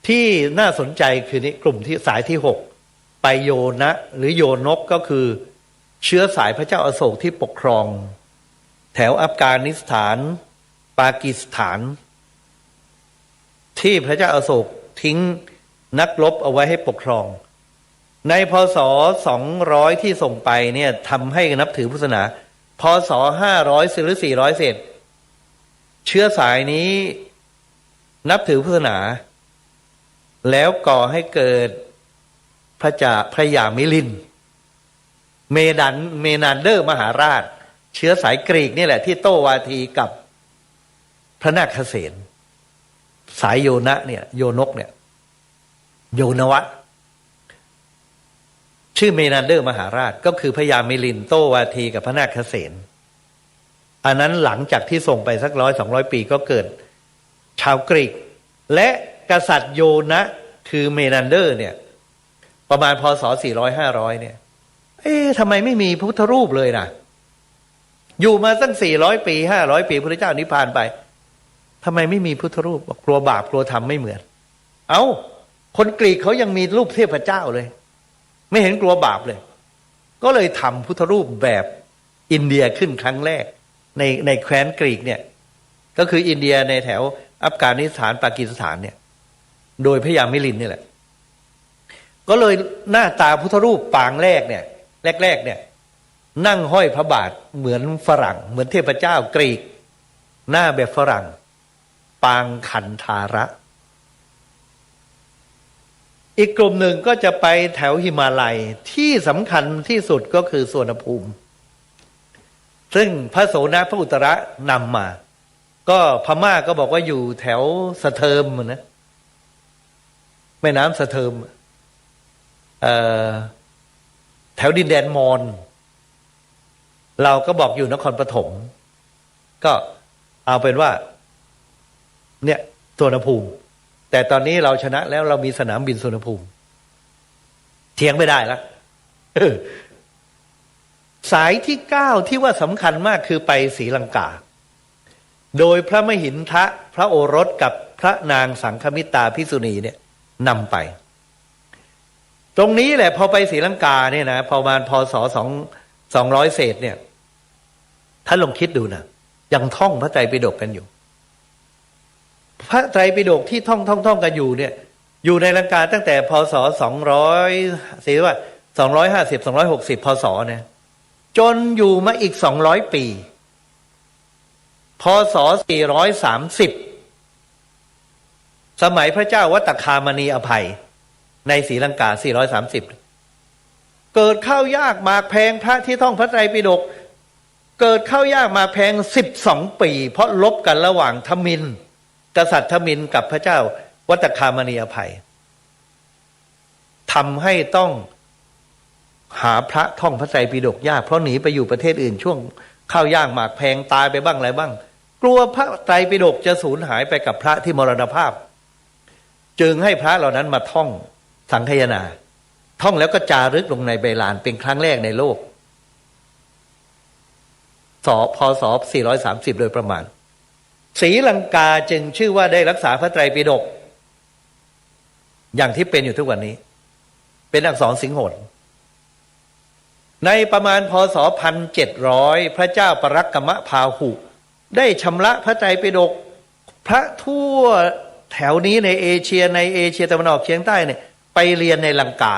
ที่น่าสนใจคือนี้กลุ่มที่สายที่6ไปโยนะหรือโยนกก็คือเชื้อสายพระเจ้าอโศกที่ปกครองแถวอัฟกานิสถานปากีสถานที่พระเจ้าอโศกทิ้งนักรบเอาไว้ให้ปกครองในพศ200ที่ส่งไปเนี่ยทำให้นับถือพุทธศาสนาพศ500หรือ400เศษเชื้อสายนี้นับถือพุทธศาสนาแล้วก่อให้เกิดพระยามิลินเมนันเดอร์มหาราชเชื้อสายกรีกนี่แหละที่โต้วาทีกับพระนาคเษนสายโยนะเนี่ยโยนกเนี่ยโยนวะชื่อเมนันเดอร์มหาราชก็คือพระยามิลินโต้วาทีกับพระนาคเษนอันนั้นหลังจากที่ส่งไปสัก100-200 ปีก็เกิดชาวกรีกและกษัตริย์โยนะคือเมนันเดอร์เนี่ยประมาณพศ400-500เนี่ยทำไมไม่มีพระพุทธรูปเลยนะอยู่มาตั้ง400 ปี500 ปีพระเจ้านิพพานไปทำไมไม่มีพุทธรูปกลัวบาปกลัวทำไม่เหมือนคนกรีกเขายังมีรูปเทพเจ้าเลยไม่เห็นกลัวบาปเลยก็เลยทำพุทธรูปแบบอินเดียขึ้นครั้งแรกในแคว้นกรีกเนี่ยก็คืออินเดียในแถวอัฟกานิสถานปากีสถานเนี่ยโดยพระยามิลินนี่แหละ ก็เลยหน้าตาพุทธรูปปางแรกเนี่ยแรกๆเนี่ยนั่งห้อยพระบาทเหมือนฝรั่งเหมือนเทพเจ้ากรีกหน้าแบบฝรั่งปางขันธาระ อีกกลุ่มหนึ่งก็จะไปแถวหิมาลัยที่สำคัญที่สุดก็คือสุวรรณภูมิซึ่งพระโสนพระอุตระนำมาก็พม่าก็บอกว่าอยู่แถวสะเทิมนะแม่น้ำสะเทิมแถวดินแดนมอญเราก็บอกอยู่นครปฐมก็เอาเป็นว่าเนี่ยสุวรรณภูมิแต่ตอนนี้เราชนะแล้วเรามีสนามบินสุวรรณภูมิเถียงไม่ได้ละสายที่9ที่ว่าสำคัญมากคือไปศรีลังกาโดยพระมหินทะพระโอรสกับพระนางสังฆมิตาภิกษุณีเนี่ยนำไปตรงนี้แหละพอไปศรีลังกาเนี่ยนะประมาณพศ200เศษเนี่ยท่านลองคิดดูนะยังท่องพระไตรปิฎกกันอยู่พระไตรปิฎกที่ท่องกันอยู่เนี่ยอยู่ในลังกาตั้งแต่พศ200สิว่า250 260พศเนี่ยจนอยู่มาอีก200ปีพศ430สมัยพระเจ้าวัตถคามณีอภัยในศรีลังกา430เกิดข้าวยากหมากแพงพระที่ท่องพระไตรปิฎกเกิดข้าวยากหมากแพง12ปีเพราะลบกันระหว่างทมิฬกษัตริย์ทมิฬกับพระเจ้าวัตถคามณีอภัยทำให้ต้องหาพระท่องพระไตรปิฎกยากเพราะหนีไปอยู่ประเทศอื่นช่วงข้าวยากหมากแพงตายไปบ้างอะไรบ้างกลัวพระไตรปิฎกจะสูญหายไปกับพระที่มรณภาพจึงให้พระเหล่านั้นมาท่องสังคายนาท่องแล้วก็จารึกลงในใบลานเป็นครั้งแรกในโลกพศ430โดยประมาณศรีลังกาจึงชื่อว่าได้รักษาพระไตรปิฎกอย่างที่เป็นอยู่ทุกวันนี้เป็นอักษรสิงหนในประมาณพศ1700พระเจ้าปรักกมพาหุได้ชำระพระไตรปิฎกพระทั่วแถวนี้ในเอเชียตะวันออกเฉียงใต้เนี่ยไปเรียนในลังกา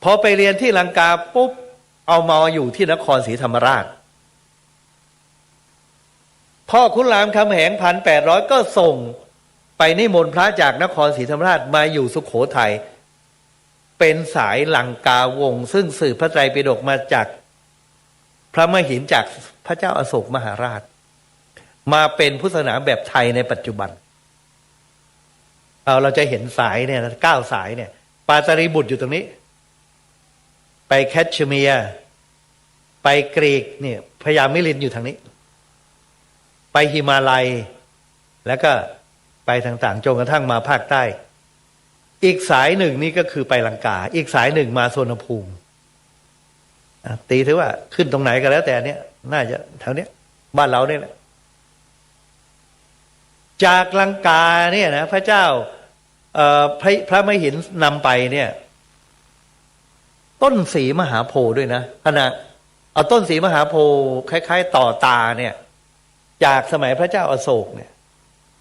พอไปเรียนที่ลังกาปุ๊บเอามาอยู่ที่นครศรีธรรมราชพ่อขุนรามคำแหง1800ก็ส่งไปนิมนต์พระจากนครศรีธรรมราชมาอยู่สุโขทัยเป็นสายลังกาวงศ์ซึ่งสืบพระไตรปิฎกมาจากพระมหินจากพระเจ้าอโศกมหาราชมาเป็นพุทธศาสนาแบบไทยในปัจจุบันเราจะเห็นสายเนี่ย9สายเนี่ยปาตารีบุตรอยู่ตรงนี้ไปแคชเมียร์ไปกรีกเนี่ยพญามิลินอยู่ทางนี้ไปหิมาลัยแล้วก็ไปต่างๆจนกระทั่งมาภาคใต้อีกสายหนึ่งนี่ก็คือไปลังกาอีกสายหนึ่งมาสุวรรณภูมิตีถือว่าขึ้นตรงไหนก็แล้วแต่เนี่ยน่าจะแถวเนี้ยบ้านเราเนี่ยแหละจากลังกาเนี่ยนะพระเจ้าพระมหินนำไปเนี่ยต้นศรีมหาโพธิ์ด้วยนะขณะเอาต้นศรีมหาโพธิ์คล้ายๆต่อตาเนี่ยจากสมัยพระเจ้าอโศกเนี่ย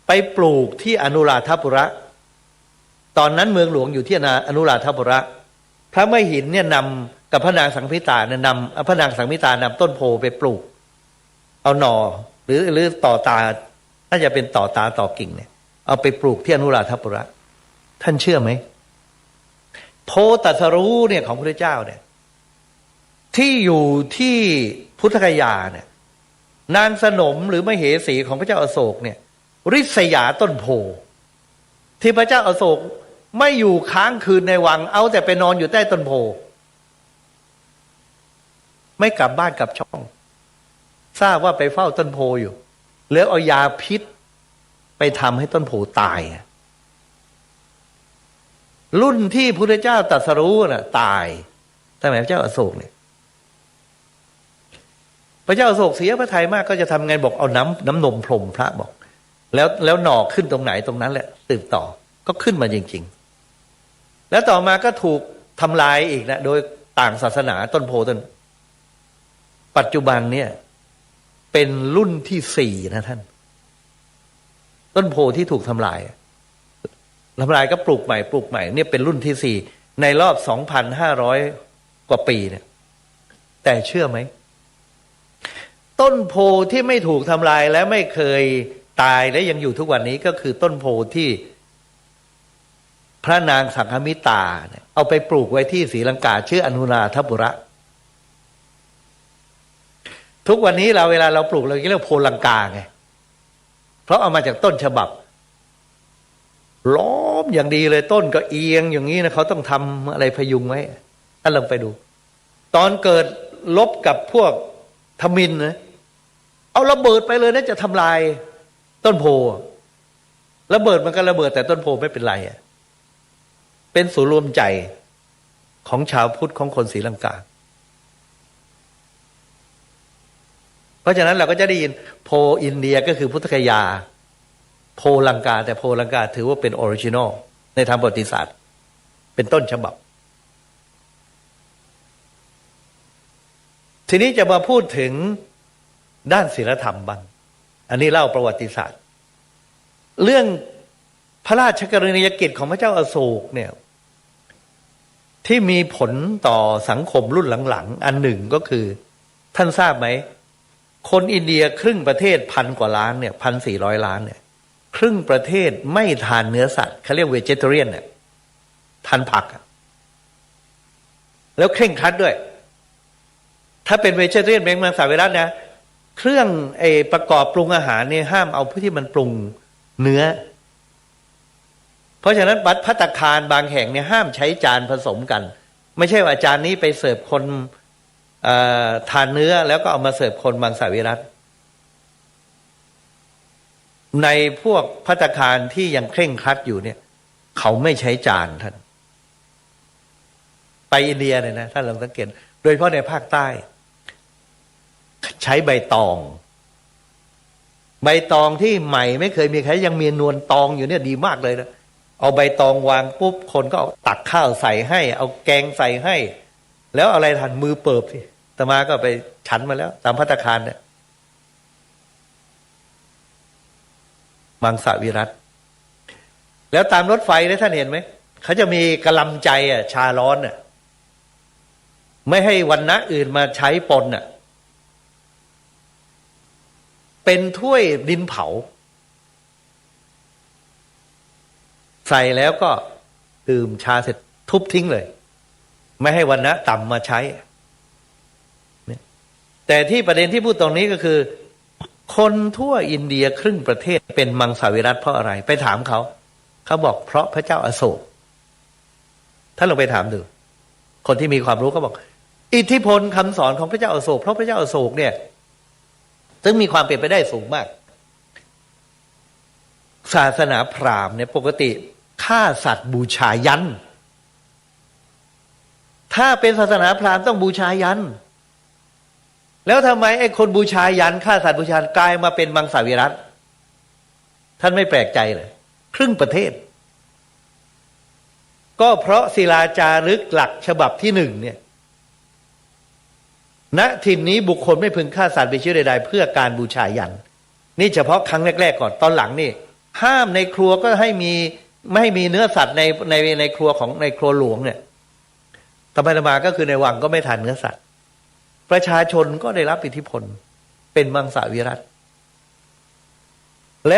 ไปปลูกที่อนุราธปุระตอนนั้นเมืองหลวงอยู่ที่อนุราธปุระพระมหินเนี่ยนำกับพระนางสังฆมิตาเนี่ยนำพระนางสังฆมิตานำต้นโพไปปลูกเอาหน่อหรือต่อตาน่าจะเป็นต่อตาต่อกิ่งเนี่ยเอาไปปลูกที่อนุราธปุระท่านเชื่อไหมโพธิ์ตรัสรู้เนี่ยของพระเจ้าเนี่ยที่อยู่ที่พุทธคยาเนี่ยนางสนมหรือมเหสีของพระเจ้าอโศกเนี่ยริษยาต้นโพที่พระเจ้าอโศกไม่อยู่ค้างคืนในวังเอาแต่ไปนอนอยู่ใต้ต้นโพไม่กลับบ้านกลับช่องทราบว่าไปเฝ้าต้นโพอยู่แล้วเอายาพิษไปทำให้ต้นโพตายรุ่นที่พุทธเจ้าตรัสรู้น่ะตายแต่แม้พระเจ้าอโศกเนี่ยพระเจ้าอโศกเสียพระทัยมากก็จะทำไงบอกเอาน้ำนมพรมพระบอกแล้วหน่อขึ้นตรงไหนตรงนั้นแหละสืบต่อก็ขึ้นมาจริงๆแล้วต่อมาก็ถูกทำลายอีกนะโดยต่างศาสนาต้นโพต้นปัจจุบันเนี่ยเป็นรุ่นที่4นะท่านต้นโพที่ถูกทำลาย ทำลายก็ปลูกใหม่เนี่ยเป็นรุ่นที่สี่ในรอบ 2,500 กว่าปีเนี่ยแต่เชื่อไหมต้นโพที่ไม่ถูกทำลายและไม่เคยตายและยังอยู่ทุกวันนี้ก็คือต้นโพที่พระนางสังฆมิตาเนี่ยเอาไปปลูกไว้ที่ศรีลังกาชื่ออนุราธปุระทุกวันนี้เวลาเราปลูกเราเรียกโพลังกาไงเพราะเอามาจากต้นฉบับล้อมอย่างดีเลยต้นก็เอียงอย่างนี้นะเขาต้องทำอะไรพยุงไว้ท่านลองไปดูตอนเกิดลบกับพวกทมิฬนะเอาระเบิดไปเลยนะจะทำลายต้นโพระเบิดมันก็ระเบิดแต่ต้นโพไม่เป็นไรอ่ะเป็นศูนย์รวมใจของชาวพุทธของคนศรีลังกาเพราะฉะนั้นเราก็จะได้ยินโพอินเดียก็คือพุทธคยาโพลังกาแต่โพลังกาถือว่าเป็นออริจินอลในทางประวัติศาสตร์เป็นต้นฉบับทีนี้จะมาพูดถึงด้านศีลธรรมบ้างอันนี้เล่าประวัติศาสตร์เรื่องพระราชกรณียกิจของพระเจ้าอโศกเนี่ยที่มีผลต่อสังคมรุ่นหลังๆอันหนึ่งก็คือท่านทราบไหมคนอินเดียครึ่งประเทศ1,000 กว่าล้านเนี่ย1,400 ล้านเนี่ยครึ่งประเทศไม่ทานเนื้อสัตว์เขาเรียกเวเจเทเรียนเนี่ยทานผักแล้วเคร่งครัดด้วยถ้าเป็นเวเจเทเรียนเป็นมังสวิรัตินะเครื่องประกอบปรุงอาหารเนี่ยห้ามเอาผู้ที่มันปรุงเนื้อเพราะฉะนั้นภัตตาคารบางแห่งเนี่ยห้ามใช้จานผสมกันไม่ใช่ว่าจานนี้ไปเสิร์ฟคนทานเนื้อแล้วก็เอามาเสิร์ฟคนมังสวิรัติในพวกภัตตาคารที่ยังเคร่งครัดอยู่เนี่ยเขาไม่ใช้จานท่านไปอินเดียเนี่ยนะท่านลองสังเกตโดยเฉพาะในภาคใต้ใช้ใบตองที่ใหม่ไม่เคยมีใครยังมีนวลตองอยู่เนี่ยดีมากเลยนะเอาใบตองวางปุ๊บคนก็เอาตักข้าวใส่ให้เอาแกงใส่ให้แล้วอะไรทันมือเปิบสิอาตมาก็ไปฉันมาแล้วตามภัตตาคารเนี่ยมังสวิรัติแล้วตามรถไฟเนี่ยท่านเห็นไหมเขาจะมีกะลำใจชาร้อนไม่ให้วรรณะอื่นมาใช้ปนเป็นถ้วยดินเผาใส่แล้วก็ดื่มชาเสร็จทุบทิ้งเลยไม่ให้วรรณะต่ำมาใช้แต่ที่ประเด็นที่พูดตรงนี้ก็คือคนทั่วอินเดียครึ่งประเทศเป็นมังสวิรัติเพราะอะไรไปถามเขาบอกเพราะพระเจ้าอโศกท่านลองไปถามดูคนที่มีความรู้เขาบอกอิทธิพลคำสอนของพระเจ้าอโศกเพราะพระเจ้าอโศกเนี่ยซึ่งมีความเป็นไปได้สูงมากศาสนาพราหมณ์เนี่ยปกติฆ่าสัตว์บูชายันถ้าเป็นศาสนาพราหมณ์ต้องบูชายันแล้วทำไมไอ้คนบูชายันฆ่าสัตว์บูชากลายมาเป็นมังสวิรัติท่านไม่แปลกใจเลยครึ่งประเทศก็เพราะศิลาจารึกหลักฉบับที่1เนี่ยณถิ่นนี้บุคคลไม่พึงฆ่าสัตว์เป็นเชื้อใดๆเพื่อการบูชายันนี่เฉพาะครั้งแรกๆก่อนตอนหลังนี่ห้ามในครัวก็ให้มีไม่ให้มีเนื้อสัตว์ในครัวของในครัวหลวงเนี่ยต่อไปมาก็คือในวังก็ไม่ทานเนื้อสัตว์ประชาชนก็ได้รับอิทธิพลเป็นมังสวิรัติแ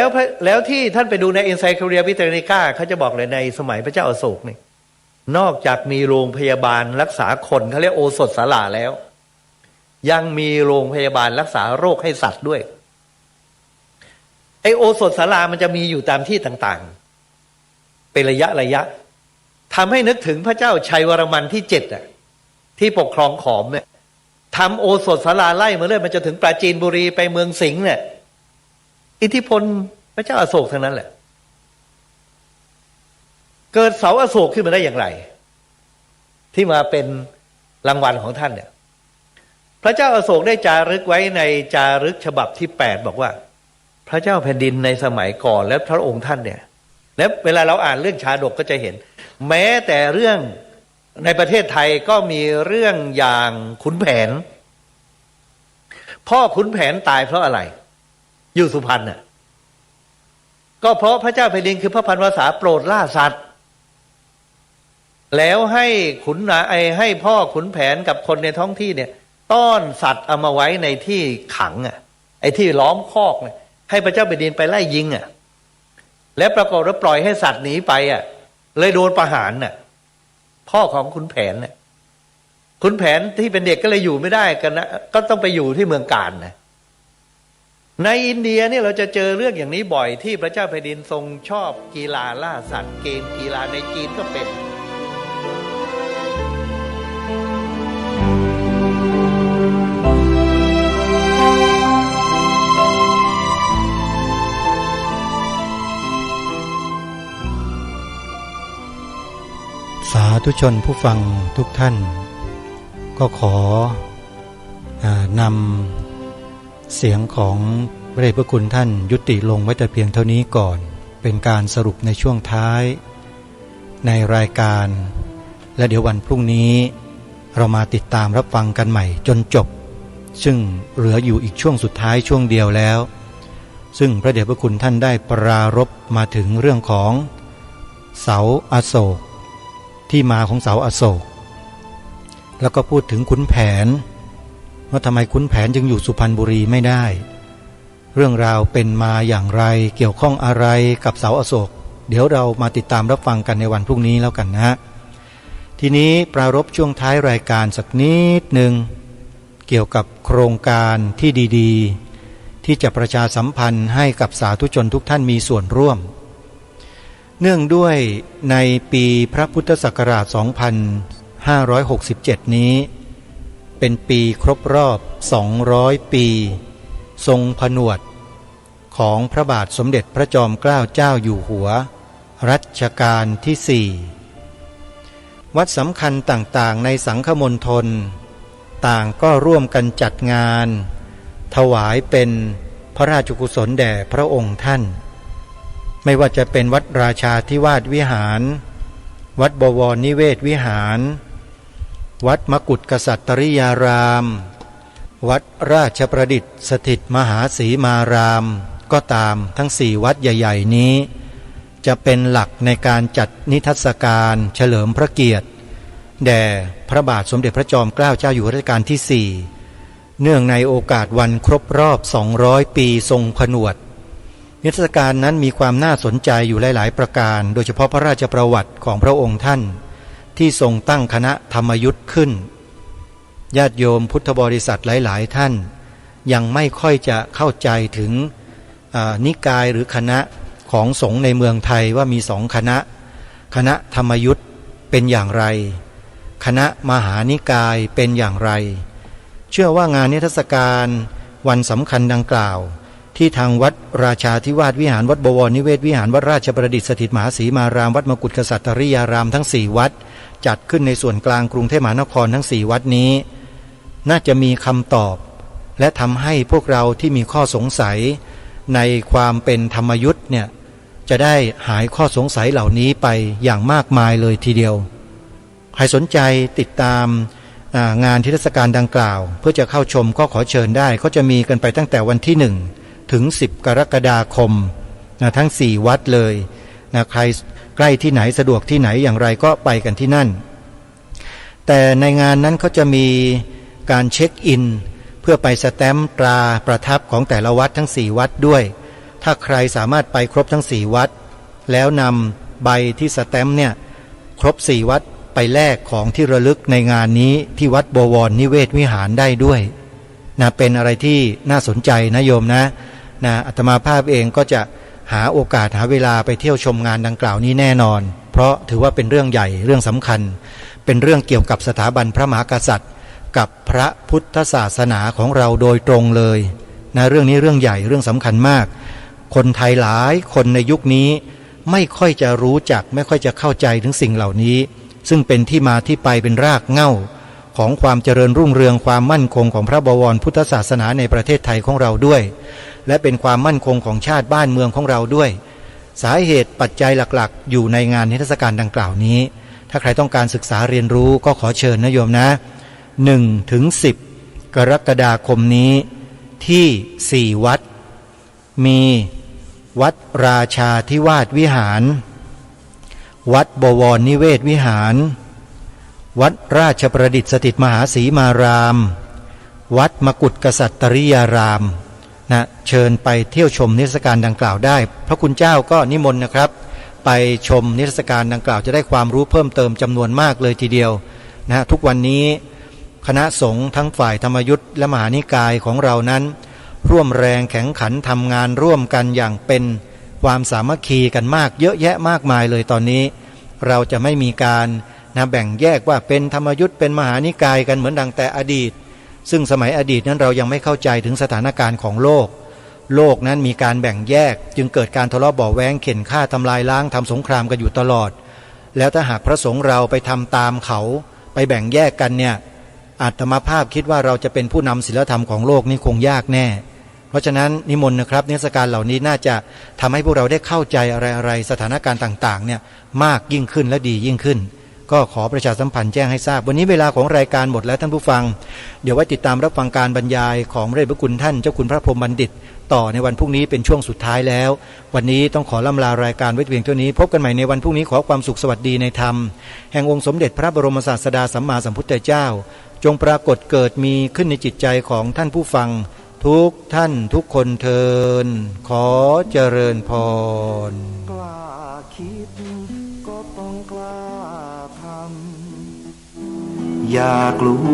ล้วที่ท่านไปดูใน Encyclopedia Britannica เขาจะบอกเลยในสมัยพระเจ้าอโศกนี่นอกจากมีโรงพยาบาลรักษาคนเขาเรียกโอสถศาลาแล้วยังมีโรงพยาบาลรักษาโรคให้สัตว์ด้วยไอโอสถศาลามันจะมีอยู่ตามที่ต่างๆเป็นระยะทำให้นึกถึงพระเจ้าชัยวรมันที่7ที่ปกครองขอมเนี่ยทำโอสถศาลาไล่มาเรื่อยมันจะถึงปราจีนบุรีไปเมืองสิงห์เนี่ยอิทธิพลพระเจ้าอโศกทั้งนั้นแหละเกิดเสาอโศกขึ้นมาได้อย่างไรที่มาเป็นรางวัลของท่านเนี่ยพระเจ้าอโศกได้จารึกไว้ในจารึกฉบับที่8บอกว่าพระเจ้าแผ่นดินในสมัยก่อนและพระองค์ท่านเนี่ยและเวลาเราอ่านเรื่องชาดกก็จะเห็นแม้แต่เรื่องในประเทศไทยก็มีเรื่องอย่างขุนแผนพ่อขุนแผนตายเพราะอะไรอยู่สุพรรณ ก็เพราะพระเจ้าแผ่นดินคือพระพันวษาโปรดล่าสัตว์แล้วให้ให้พ่อขุนแผนกับคนในท้องที่เนี่ยต้อนสัตว์เอามาไว้ในที่ขังไอ้ที่ล้อมคอกเนี่ยให้พระเจ้าแผ่นดินไปไล่ยิงและปรากฏว่าปล่อยให้สัตว์หนีไปเลยโดนประหารพ่อของขุนแผนขุนแผนที่เป็นเด็กก็เลยอยู่ไม่ได้กันนะก็ต้องไปอยู่ที่เมืองกาญในอินเดียเนี่ยเราจะเจอเรื่องอย่างนี้บ่อยที่พระเจ้าแผ่นดินทรงชอบกีฬาล่าสัตว์เกมกีฬาในจีนก็เป็นสาธุชนผู้ฟังทุกท่านก็ขอนำเสียงของพระเดชพระคุณท่านยุติลงไว้แต่เพียงเท่านี้ก่อนเป็นการสรุปในช่วงท้ายในรายการและเดี๋ยววันพรุ่งนี้เรามาติดตามรับฟังกันใหม่จนจบซึ่งเหลืออยู่อีกช่วงสุดท้ายช่วงเดียวแล้วซึ่งพระเดชพระคุณท่านได้ปรารภมาถึงเรื่องของเสาอโศกที่มาของเสาอโศกแล้วก็พูดถึงขุนแผนว่าทำไมขุนแผนจึงอยู่สุพรรณบุรีไม่ได้เรื่องราวเป็นมาอย่างไรเกี่ยวข้องอะไรกับเสาอโศกเดี๋ยวเรามาติดตามรับฟังกันในวันพรุ่งนี้แล้วกันนะทีนี้ปรารภช่วงท้ายรายการสักนิดหนึ่งเกี่ยวกับโครงการที่ดีๆที่จะประชาสัมพันธ์ให้กับสาธุชนทุกท่านมีส่วนร่วมเนื่องด้วยในปีพระพุทธศักราช 2567 นี้เป็นปีครบรอบ200 ปีทรงผนวดของพระบาทสมเด็จพระจอมเกล้าเจ้าอยู่หัวรัชกาลที่ 4วัดสำคัญต่างๆในสังฆมณฑลต่างก็ร่วมกันจัดงานถวายเป็นพระราชกุศลแด่พระองค์ท่านไม่ว่าจะเป็นวัดราชาธิวาสวิหารวัดบวรนิเวศวิหารวัดมกุฏกษัตริยารามวัดราชประดิษฐ์สถิตมหาสีมารามก็ตามทั้ง4วัดใหญ่ๆนี้จะเป็นหลักในการจัดนิทรรศการเฉลิมพระเกียรติแด่พระบาทสมเด็จพระจอมเกล้าเจ้าอยู่หัวรัชกาลที่ 4เนื่องในโอกาสวันครบรอบ200 ปีทรงผนวดนิทรรศการนั้นมีความน่าสนใจอยู่หลายๆประการโดยเฉพาะพระราชประวัติของพระองค์ท่านที่ทรงตั้งคณะธรรมยุทธ์ขึ้นญาติโยมพุทธบริษัทหลายๆท่านยังไม่ค่อยจะเข้าใจถึงนิกายหรือคณะของสงฆ์ในเมืองไทยว่ามี2 คณะคณะธรรมยุทธ์เป็นอย่างไรคณะมหานิกายเป็นอย่างไรเชื่อว่างานนิทรรศการวันสำคัญดังกล่าวที่ทางวัดราชาธิวาสวิหารวัดบวรนิเวศวิหารวัดราชประดิษฐ์สถิตมหาสีมารามวัดมกุฏกษัตริยารามทั้ง4วัดจัดขึ้นในส่วนกลางกรุงเทพมหานครทั้ง4วัดนี้น่าจะมีคำตอบและทำให้พวกเราที่มีข้อสงสัยในความเป็นธรรมยุทธ์เนี่ยจะได้หายข้อสงสัยเหล่านี้ไปอย่างมากมายเลยทีเดียวใครสนใจติดตามงานนิทรรศการดังกล่าวเพื่อจะเข้าชมก็ขอเชิญได้ก็จะมีกันไปตั้งแต่วันที่1ถึง10 กรกฎาคมทั้ง4วัดเลยใครใกล้ที่ไหนสะดวกที่ไหนอย่างไรก็ไปกันที่นั่นแต่ในงานนั้นเขาจะมีการเช็คอินเพื่อไปสแตมป์ตราประทับของแต่ละวัดทั้ง4วัดด้วยถ้าใครสามารถไปครบทั้ง4วัดแล้วนำใบที่สแตมป์เนี่ยครบ4วัดไปแลกของที่ระลึกในงานนี้ที่วัดบวรนิเวศวิหารได้ด้วยเป็นอะไรที่น่าสนใจนะโยมนะอาตมาภาพเองก็จะหาโอกาสหาเวลาไปเที่ยวชมงานดังกล่าวนี้แน่นอนเพราะถือว่าเป็นเรื่องใหญ่เรื่องสำคัญเป็นเรื่องเกี่ยวกับสถาบันพระมหากษัตริย์กับพระพุทธศาสนาของเราโดยตรงเลยเรื่องนี้เรื่องใหญ่เรื่องสำคัญมากคนไทยหลายคนในยุคนี้ไม่ค่อยจะรู้จักไม่ค่อยจะเข้าใจถึงสิ่งเหล่านี้ซึ่งเป็นที่มาที่ไปเป็นรากเหง้าของความเจริญรุ่งเรืองความมั่นคงของพระบวรพุทธศาสนาในประเทศไทยของเราด้วยและเป็นความมั่นคงของชาติบ้านเมืองของเราด้วยสาเหตุปัจจัยหลักๆอยู่ในงานนิทรรศการดังกล่าวนี้ถ้าใครต้องการศึกษาเรียนรู้ก็ขอเชิญนะโยมนะ1ถึง10 กรกฎาคมนี้ที่4วัดมี วัดราชาธิวาสวิหาร วัดบวรนิเวศวิหาร วัดราชประดิษฐ์สถิตมหาศรีมาราม วัดมกุฏกษัตริยารามนะเชิญไปเที่ยวชมนิทรรศการดังกล่าวได้พระคุณเจ้าก็นิมนต์นะครับไปชมนิทรรศการดังกล่าวจะได้ความรู้เพิ่มเติมจำนวนมากเลยทีเดียวนะทุกวันนี้คณะสงฆ์ทั้งฝ่ายธรรมยุทธ์และมหานิกายของเรานั้นร่วมแรงแข็งขันทำงานร่วมกันอย่างเป็นความสามัคคีกันมากเยอะแยะมากมายเลยตอนนี้เราจะไม่มีการแบ่งแยกว่าเป็นธรรมยุทธ์เป็นมหานิกายกันเหมือนดังแต่อดีตซึ่งสมัยอดีตนั้นเรายังไม่เข้าใจถึงสถานการณ์ของโลกนั้นมีการแบ่งแยกจึงเกิดการทะเลาะเบาะแว้งเข็นฆ่าทำลายล้างทำสงครามกันอยู่ตลอดแล้วถ้าหากพระสงฆ์เราไปทำตามเขาไปแบ่งแยกกันเนี่ยอาตมาภาพคิดว่าเราจะเป็นผู้นำศีลธรรมของโลกนี่คงยากแน่เพราะฉะนั้นนิมนต์นะครับนิทรรศการเหล่านี้น่าจะทำให้พวกเราได้เข้าใจอะไรสถานการณ์ต่างๆเนี่ยมากยิ่งขึ้นและดียิ่งขึ้นก็ขอประชาสัมพันธ์แจ้งให้ทราบวันนี้เวลาของรายการหมดแล้วท่านผู้ฟังเดี๋ยวไว้ติดตามรับฟังการบรรยายของพระเดชพระคุณท่านเจ้าคุณพระพรหมบัณฑิตต่อในวันพรุ่งนี้เป็นช่วงสุดท้ายแล้ววันนี้ต้องขอล่ำลารายการไว้เพียงเท่านี้พบกันใหม่ในวันพรุ่งนี้ขอความสุขสวัสดีในธรรมแห่งองค์สมเด็จพระบรมศาสดาสัมมาสัมพุทธเจ้าจงปรากฏเกิดมีขึ้นในจิตใจของท่านผู้ฟังทุกท่านทุกคนเทินขอเจริญพรกล้าคิดก็ต้องกล้าทำอย่ากลัว